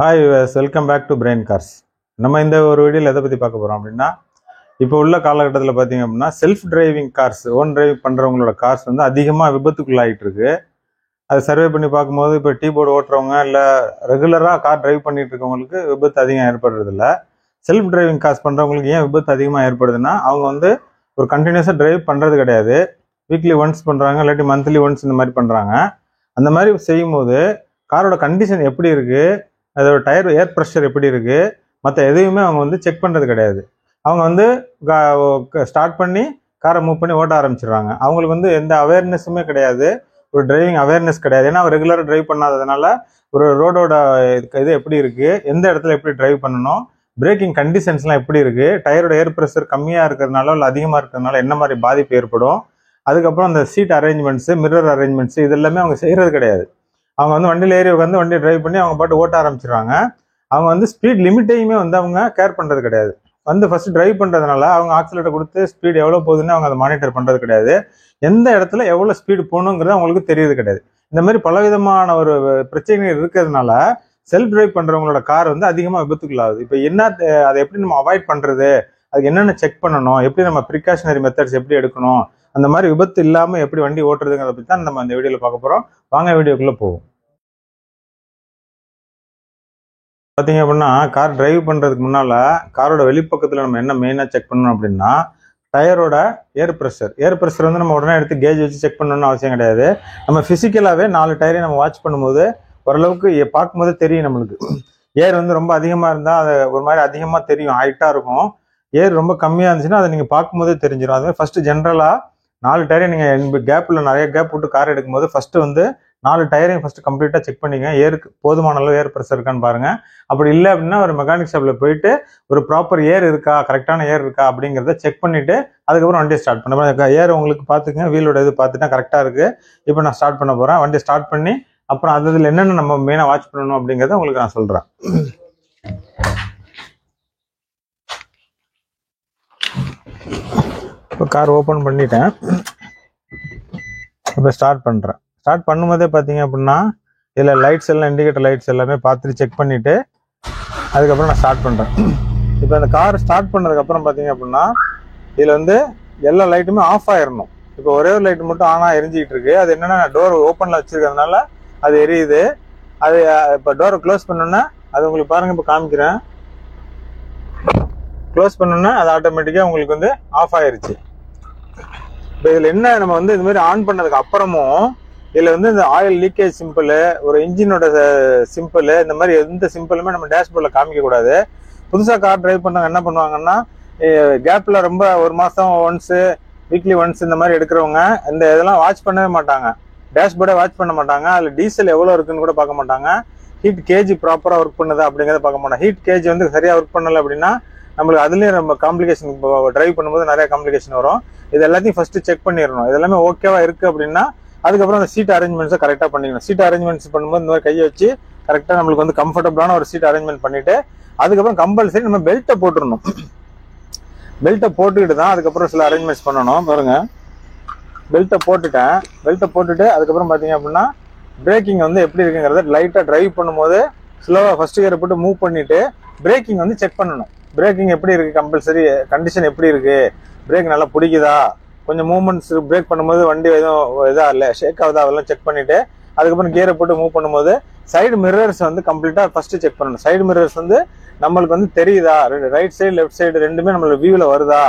Hi welcome back to Brain Cars. நம்ம இந்த ஒரு வீடியோவில் எதை பற்றி பார்க்க போகிறோம் அப்படின்னா, இப்போ உள்ள காலகட்டத்தில் பார்த்தீங்க அப்படின்னா self driving cars, own drive பண்ணுறவங்களோட கார்ஸ் வந்து அதிகமாக விபத்துக்குள்ளாகிட்டு இருக்கு. அது சர்வே பண்ணி பார்க்கும்போது இப்போ டீ போர்டு ஓட்டுறவங்க இல்லை ரெகுலராக கார் டிரைவ் பண்ணிட்டு இருக்கவங்களுக்கு விபத்து அதிகம் ஏற்படுறதில்ல. செல்ஃப் டிரைவிங் கார்ஸ் பண்ணுறவங்களுக்கு ஏன் விபத்து அதிகமாக ஏற்படுதுன்னா, அவங்க வந்து ஒரு கண்டினியூஸாக டிரைவ் பண்ணுறது கிடையாது. வீக்லி ஒன்ஸ் பண்ணுறாங்க, இல்லாட்டி மந்த்லி ஒன்ஸ் இந்த மாதிரி பண்ணுறாங்க. அந்த மாதிரி செய்யும்போது காரோட கண்டிஷன் எப்படி இருக்குது, அதோட டயர் ஏர் ப்ரெஷர் எப்படி இருக்குது, மற்ற எதையுமே அவங்க வந்து செக் பண்ணுறது கிடையாது. அவங்க வந்து ஸ்டார்ட் பண்ணி காரை மூவ் பண்ணி ஓட்ட ஆரம்பிச்சிடுறாங்க. அவங்களுக்கு வந்து எந்த அவேர்னஸுமே கிடையாது, ஒரு டிரைவிங் அவேர்னஸ் கிடையாது. ஏன்னா ரெகுலராக டிரைவ் பண்ணாததுனால ஒரு ரோடோட இது எப்படி இருக்குது, எந்த இடத்துல எப்படி டிரைவ் பண்ணணும், பிரேக்கிங் கண்டிஷன்ஸ்லாம் எப்படி இருக்குது, டயரோட ஏர் ப்ரெஷர் கம்மியாக இருக்கிறதுனால இல்லை அதிகமாக இருக்கிறதுனால என்ன மாதிரி பாதிப்பு ஏற்படும், அதுக்கப்புறம் அந்த சீட் அரேஞ்ச்மெண்ட்ஸு, மிரர் அரேஞ்ச்மெண்ட்ஸு இது எல்லாமே அவங்க செய்கிறது கிடையாது. அவங்க வந்து வண்டியில் ஏறி உட்காந்து வண்டியை டிரைவ் பண்ணி அவங்க பாட்டு ஓட்ட ஆரம்பிச்சிடுறாங்க. அவங்க வந்து ஸ்பீட் லிமிட்டையுமே வந்து அவங்க கேர் பண்ணுறது கிடையாது. வந்து ஃபர்ஸ்ட் டிரைவ் பண்ணுறதுனால அவங்க ஆக்சிலேட்டர் கொடுத்து ஸ்பீடு எவ்வளோ போகுதுன்னு அவங்க அதை மானிட்டர் பண்ணுறது கிடையாது. எந்த இடத்துல எவ்வளோ ஸ்பீடு போகணுங்கிறது அவங்களுக்கு தெரியுது கிடையாது. இந்த மாதிரி பலவிதமான ஒரு பிரச்சனைகள் இருக்கிறதுனால செல்ஃப் டிரைவ் பண்ணுறவங்களோட கார் வந்து அதிகமாக விபத்துக்குள்ளாகுது. இப்போ என்ன அதை எப்படி நம்ம அவாய்ட் பண்ணுறது, அதுக்கு என்னென்ன செக் பண்ணணும், எப்படி நம்ம ப்ரிகாஷனரி மெத்தட்ஸ் எப்படி எடுக்கணும், அந்த மாதிரி விபத்து இல்லாமல் எப்படி வண்டி ஓட்டுறதுங்கிறத பற்றி தான் நம்ம இந்த வீடியோவில் பார்க்க போகிறோம். வாங்க வீடியோக்குள்ளே போவோம். பார்த்தீங்க அப்படின்னா, கார் டிரைவ் பண்ணுறதுக்கு முன்னால் காரோட வெளிப்பக்கத்தில் நம்ம என்ன மெயினாக செக் பண்ணணும் அப்படின்னா, டயரோட ஏர் ப்ரெஷர் வந்து நம்ம உடனே எடுத்து கேஜ் வச்சு செக் பண்ணணும்னு அவசியம் கிடையாது. நம்ம ஃபிசிக்கலாகவே 4 டயரையும் நம்ம வாட்ச் பண்ணும்போது ஓரளவுக்கு பார்க்கும்போது தெரியும் நம்மளுக்கு. ஏர் வந்து ரொம்ப அதிகமாக இருந்தால் அது ஒரு மாதிரி அதிகமாக தெரியும், ஹைட்டாக இருக்கும். ஏர் ரொம்ப கம்மியாக இருந்துச்சுன்னா அதை நீங்கள் பார்க்கும்போதே தெரிஞ்சிடும். அதுமாதிரி ஃபஸ்ட்டு ஜென்ரலாக 4 டயரையும் நீங்கள் கேப்பில் நிறைய கேப் விட்டு கார் எடுக்கும்போது ஃபஸ்ட்டு வந்து 4 டயரையும் ஃபஸ்ட்டு கம்ப்ளீட்டாக செக் பண்ணிங்க. ஏருக்கு போதுமான அளவு ஏர் ப்ரெஷர் இருக்கான்னு பாருங்கள். அப்படி இல்லை அப்படின்னா ஒரு மெக்கானிக் ஷாப்பில் போயிட்டு ஒரு ப்ராப்பர் ஏர் இருக்கா, கரெக்டான ஏர் இருக்கா அப்படிங்கிறத செக் பண்ணிவிட்டு அதுக்கப்புறம் வண்டியை ஸ்டார்ட் பண்ண. ஏர் உங்களுக்கு பார்த்துங்க, வீலோட இது பார்த்துட்டா கரெக்டாக இருக்குது. இப்போ நான் ஸ்டார்ட் பண்ண போகிறேன். வண்டியை ஸ்டார்ட் பண்ணி அப்புறம் அதில் என்னென்ன நம்ம மெயினாக வாட்ச் பண்ணணும் அப்படிங்கிறத உங்களுக்கு நான் சொல்கிறேன். இப்போ கார் ஓப்பன் பண்ணிட்டேன். இப்போ ஸ்டார்ட் பண்ணுறேன். ஸ்டார்ட் பண்ணும்போதே பார்த்தீங்க அப்படின்னா இதில் லைட்ஸ் எல்லாம், இண்டிகேட்டர் லைட்ஸ் எல்லாமே பார்த்துட்டு செக் பண்ணிவிட்டு அதுக்கப்புறம் நான் ஸ்டார்ட் பண்ணுறேன். இப்போ அந்த கார் ஸ்டார்ட் பண்ணதுக்கப்புறம் பார்த்தீங்க அப்படின்னா இதில் வந்து எல்லா லைட்டுமே ஆஃப் ஆயிடணும். இப்போ ஒரே ஒரு லைட் மட்டும் ஆனாக எரிஞ்சிக்கிட்டு இருக்கு. அது என்னென்னா டோர் ஓப்பனில் வச்சுருக்கிறதுனால அது எரியுது. அது இப்போ டோரை க்ளோஸ் பண்ணோன்னா அது உங்களுக்கு பாருங்கள், இப்போ காமிக்கிறேன். க்ளோஸ் பண்ணோன்னா அது ஆட்டோமேட்டிக்காக உங்களுக்கு வந்து ஆஃப் ஆயிருச்சு. இப்போ இதில் என்ன, நம்ம வந்து இது மாதிரி ஆன் பண்ணதுக்கு அப்புறமும் இதில் வந்து இந்த ஆயில் லீக்கேஜ் சிம்பிள், ஒரு இன்ஜினோட சிம்பிள், இந்த மாதிரி எந்த சிம்பிளுமே நம்ம டேஷ்போர்டில் காமிக்கக்கூடாது. புதுசாக கார் டிரைவ் பண்ணவங்க என்ன பண்ணுவாங்கன்னா, கேப்பில் ரொம்ப ஒரு மாதம் ஒன்ஸு, வீக்லி ஒன்ஸ் இந்த மாதிரி எடுக்கிறவங்க இந்த இதெல்லாம் வாட்ச் பண்ணவே மாட்டாங்க. டேஷ்போர்டை வாட்ச் பண்ண மாட்டாங்க. அதில் டீசல் எவ்வளோ இருக்குன்னு கூட பார்க்க மாட்டாங்க. ஹீட் கேஜ் ப்ராப்பராக ஒர்க் பண்ணுதா அப்படிங்கிறத பார்க்க மாட்டாங்க. ஹீட் கேஜ் வந்து சரியாக ஒர்க் பண்ணலை அப்படின்னா நம்மளுக்கு அதுலேயும் நம்ம காம்ப்ளிகேஷன், டிரைவ் பண்ணும்போது நிறைய காம்ப்ளிகேஷன் வரும். இது எல்லாத்தையும் ஃபஸ்ட்டு செக் பண்ணிடணும். இது எல்லாமே ஓகேவா இருக்குது அப்படின்னா அதுக்கப்புறம் அந்த சீட் அரேஞ்ச்மெண்ட்ஸை கரெக்டாக பண்ணிக்கணும். சீட் அரேஞ்ச்மெண்ட்ஸ் பண்ணும்போது இந்த மாதிரி கையை வச்சு கரெக்டாக நம்மளுக்கு வந்து கம்ஃபர்டபுளான ஒரு சீட் அரேஞ்ச்மெண்ட் பண்ணிவிட்டு அதுக்கப்புறம் கம்பல்சரி நம்ம பெல்ட்டை போட்டுடணும். பெல்ட்டை போட்டுக்கிட்டு தான் அதுக்கப்புறம் சில அரேஞ்ச்மெண்ட்ஸ் பண்ணணும். பாருங்க, பெல்ட்டை போட்டுட்டேன். பெல்ட்டை போட்டுட்டு அதுக்கப்புறம் பார்த்தீங்க அப்படின்னா பிரேக்கிங் வந்து எப்படி இருக்குங்கிறத லைட்டாக டிரைவ் பண்ணும்போது ஸ்லோவாக ஃபர்ஸ்ட் கியரை போட்டு மூவ் பண்ணிவிட்டு பிரேக்கிங் வந்து செக் பண்ணணும். பிரேக்கிங் எப்படி இருக்குது, கம்பல்சரி கண்டிஷன் எப்படி இருக்குது, பிரேக் நல்லா பிடிக்குதா, கொஞ்சம் மூவ்மெண்ட்ஸ் பிரேக் பண்ணும்போது வண்டி எதுவும் இதாக இல்லை, ஷேக் ஆகுதா, அதெல்லாம் செக் பண்ணிவிட்டு அதுக்கப்புறம் கியரை போட்டு மூவ் பண்ணும்போது சைடு மிரர்ஸ் வந்து கம்ப்ளீட்டாக ஃபஸ்ட்டு செக் பண்ணணும். சைடு மிரர்ஸ் வந்து நம்மளுக்கு வந்து தெரியுதா, ரைட் சைடு லெஃப்ட் சைடு ரெண்டுமே நம்மளுக்கு வியூவில் வருதா,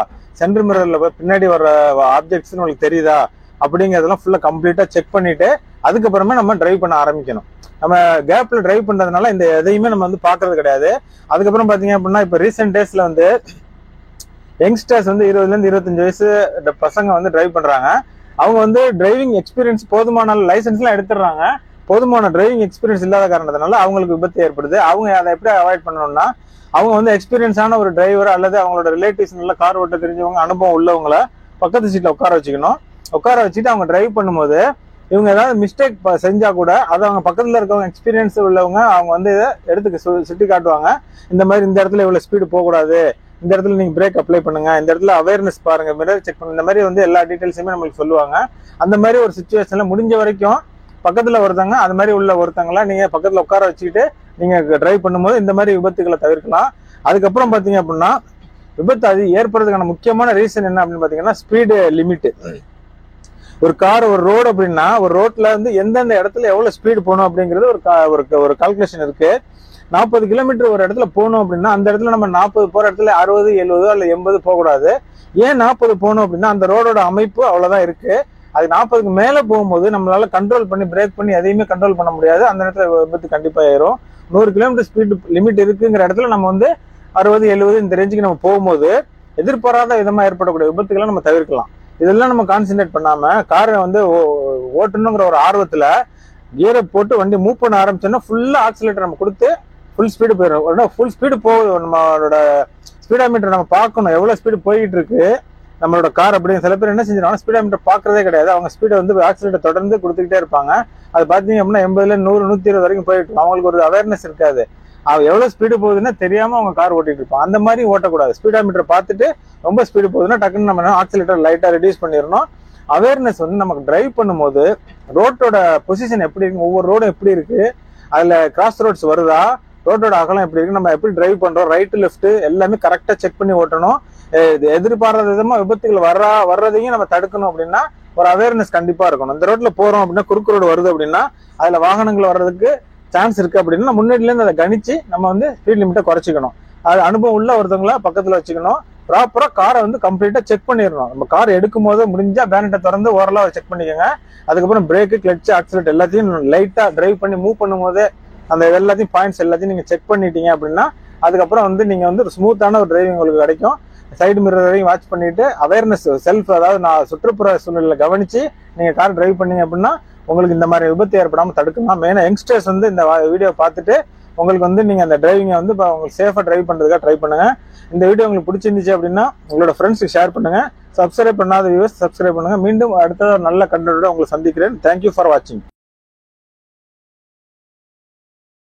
சென்டர் மிரரில் பின்னாடி வர ஆப்ஜெக்ட்ஸ் நம்மளுக்கு தெரியுதா அப்படிங்கிறதெல்லாம் ஃபுல்லாக கம்ப்ளீட்டாக செக் பண்ணிவிட்டு அதுக்கப்புறமே நம்ம டிரைவ் பண்ண ஆரம்பிக்கணும். நம்ம கேப்பில் டிரைவ் பண்ணுறதுனால இந்த எதையுமே நம்ம வந்து பார்க்கறது கிடையாது. அதுக்கப்புறம் பார்த்தீங்க அப்படின்னா இப்போ ரீசெண்ட் டேஸில் வந்து யங்ஸ்டர்ஸ் வந்து 20 to 25 வயசு பசங்க வந்து டிரைவ் பண்ணுறாங்க. அவங்க வந்து டிரைவிங் எக்ஸ்பீரியன்ஸ் போதுமான லைசன்ஸ்லாம் எடுத்துடுறாங்க. போதுமான டிரைவிங் எக்ஸ்பீரியன்ஸ் இல்லாத காரணத்தினால அவங்களுக்கு விபத்து ஏற்படுது. அவங்க அதை எப்படி அவாய்ட் பண்ணணும்னா, அவங்க வந்து எக்ஸ்பீரியன்ஸான ஒரு டிரைவர் அல்லது அவங்களோட ரிலேட்டிவ்ஸ் நல்ல கார் ஓட்ட தெரிஞ்சவங்க, அனுபவம் உள்ளவங்கள பக்கத்து சீட்டில் உட்கார வச்சுக்கணும். உட்கார வச்சுட்டு அவங்க டிரைவ் பண்ணும்போது இவங்க ஏதாவது மிஸ்டேக் செஞ்சா கூட அதை அவங்க பக்கத்தில் இருக்கவங்க, எக்ஸ்பீரியன்ஸ் உள்ளவங்க, அவங்க வந்து இதை எடுத்துக்க சுட்டி காட்டுவாங்க. இந்த மாதிரி இந்த இடத்துல இவ்வளோ ஸ்பீடு போகக்கூடாது, இந்த இடத்துல நீங்கள் பிரேக் அப்ளை பண்ணுங்க, இந்த இடத்துல அவேர்னஸ் பாருங்க, மிரர் செக் பண்ணுங்க, இந்த மாதிரி வந்து எல்லா டீட்டெயில்ஸுமே நம்மளுக்கு சொல்லுவாங்க. அந்த மாதிரி ஒரு சுச்சுவேஷன்ல முடிஞ்ச வரைக்கும் பக்கத்தில் ஒருத்தவங்க அது மாதிரி உள்ள ஒருத்தங்களா நீங்கள் பக்கத்தில் உட்கார வச்சுக்கிட்டு நீங்கள் டிரைவ் பண்ணும்போது இந்த மாதிரி விபத்துகளை தவிர்க்கலாம். அதுக்கப்புறம் பார்த்தீங்க அப்படின்னா விபத்து அது ஏற்படுறதுக்கான முக்கியமான ரீசன் என்ன அப்படின்னு பார்த்தீங்கன்னா ஸ்பீடு லிமிட்டு. ஒரு கார் ஒரு ரோடு அப்படின்னா ஒரு ரோட்ல வந்து எந்தெந்த இடத்துல எவ்வளவு ஸ்பீடு போகணும் அப்படிங்கிறது ஒரு கால்குலேஷன் இருக்கு. 40 கிலோமீட்டர் ஒரு இடத்துல போகணும் அப்படின்னா அந்த இடத்துல நம்ம 40 போற இடத்துல 60, 70 அல்ல 80 போகக்கூடாது. ஏன் 40 போகணும் அப்படின்னா அந்த ரோடோட அமைப்பு அவ்வளவுதான் இருக்கு. அது 40க்கு மேல போகும்போது நம்மளால கண்ட்ரோல் பண்ணி பிரேக் பண்ணி எதையுமே கண்ட்ரோல் பண்ண முடியாது. அந்த இடத்துல விபத்து கண்டிப்பா ஏறும். 100 கிலோமீட்டர் ஸ்பீடு லிமிட் இருக்குங்கிற இடத்துல நம்ம வந்து 60, 70 இந்த ரேஞ்சுக்கு நம்ம போகும்போது எதிர்பாராத விதமா ஏற்படக்கூடிய விபத்துக்களை நம்ம தவிர்க்கலாம். இதெல்லாம் நம்ம கான்சென்ட்ரேட் பண்ணாம காரை வந்து ஓட்டணுங்கிற ஒரு ஆர்வத்துல கியரை போட்டு வண்டி மூவ் பண்ண ஆரம்பிச்சோன்னா ஃபுல்லா ஆக்சிலேட்டர் நம்ம கொடுத்து ஃபுல் ஸ்பீடு போயிடும். ஃபுல் ஸ்பீடு போகுது, நம்மளோட ஸ்பீடாமீட்டர் நம்ம பார்க்கணும் எவ்வளவு ஸ்பீடு போய்கிட்டு இருக்கு நம்மளோட கார் அப்படின்னு. சில பேர் என்ன செஞ்சிருவாங்க, ஸ்பீடாமீட்டர் பாக்குறதே கிடையாது. அவங்க ஸ்பீடை வந்து ஆக்சிலேட்டர் தொடர்ந்து கொடுத்துக்கிட்டே இருப்பாங்க. அது பாத்தீங்க அப்படின்னா 80, 100, 120 வரைக்கும் போயிட்டு அவங்களுக்கு ஒரு அவேர்னஸ் இருக்காது. எவ்வளவு ஸ்பீடு போகுதுன்னா தெரியாம அவங்க கார் ஓட்டிட்டு இருப்பாங்க. அந்த மாதிரி ஓட்டக்கூடாது. ஸ்பீடாமீட்டர் பார்த்துட்டு ரொம்ப ஸ்பீடு போகுதுன்னா டக்குன்னு நம்ம ஆக்சிலேட்டர் லைட்டா ரெடியூஸ் பண்ணிடணும். அவேர்னஸ் வந்து நமக்கு டிரைவ் பண்ணும்போது ரோட்டோட பொசிஷன் எப்படி இருக்கு, ஒவ்வொரு ரோடும் எப்படி இருக்கு, அதுல கிராஸ் ரோட்ஸ் வருதா, ரோட்டோட அகலம் எப்படி இருக்கு, நம்ம எப்படி டிரைவ் பண்றோம், ரைட்டு லெஃப்ட் எல்லாமே கரெக்டா செக் பண்ணி ஓட்டணும். எதிர்பாராத விதமா விபத்துகள் வர்றதையும் நம்ம தடுக்கணும் அப்படின்னா ஒரு அவேர்னஸ் கண்டிப்பா இருக்கணும். இந்த ரோட்ல போறோம் அப்படின்னா குறுக்கு ரோடு வருது அப்படின்னா அதுல வாகனங்கள் வர்றதுக்கு சான்ஸ் இருக்கு அப்படின்னா முன்னாடில இருந்து அதை கணிச்சு நம்ம வந்து ஸ்பீட் லிமிட்டை குறைச்சிக்கணும். அது அனுபவம் உள்ள ஒருத்தவங்கள பக்கத்துல வச்சுக்கணும். ப்ராப்பரா காரை வந்து கம்ப்ளீட்டா செக் பண்ணிடணும். நம்ம கார் எடுக்கும் போது முடிஞ்சா பேனட்டை திறந்து ஓரளவு செக் பண்ணிக்கோங்க. அதுக்கப்புறம் பிரேக்கு, கிளட்ச், ஆக்சிலேட்டர் எல்லாத்தையும் லைட்டா டிரைவ் பண்ணி மூவ் பண்ணும் போது அந்த எல்லாத்தையும் பாயிண்ட்ஸ் எல்லாத்தையும் நீங்க செக் பண்ணிட்டீங்க அப்படின்னா அதுக்கப்புறம் வந்து நீங்க வந்து ஒரு ஸ்மூத்தான ஒரு டிரைவிங் உங்களுக்கு கிடைக்கும். சைடு மிரர் வரையும் வாட்ச் பண்ணிட்டு அவேர்னஸ் செல்ஃப், அதாவது நான் சுற்றுப்புற சூழ்நிலை கவனிச்சு நீங்க கார் டிரைவ் பண்ணீங்க அப்படின்னா உங்களுக்கு இந்த மாதிரி விபத்து ஏற்படாம தடுக்கலாம். மெயினா யங்ஸ்டர்ஸ் வந்து இந்த வீடியோ பார்த்துட்டு உங்களுக்கு வந்து நீங்க அந்த டிரைவிங்கை வந்து உங்களுக்கு சேஃபா டிரைவ் பண்றதுக்காக ட்ரை பண்ணுங்க. இந்த வீடியோ உங்களுக்கு பிடிச்சிருந்துச்சு அப்படின்னா உங்களோட ஃப்ரெண்ட்ஸுக்கு ஷேர் பண்ணுங்க. சப்ஸ்கிரைப் பண்ணாத வியூவர்ஸ் சப்ஸ்கிரைப் பண்ணுங்க. மீண்டும் அடுத்த நல்ல கண்டென்ட்டோட உங்களை சந்திக்கிறேன். தேங்க்யூ ஃபார் வாட்சிங்.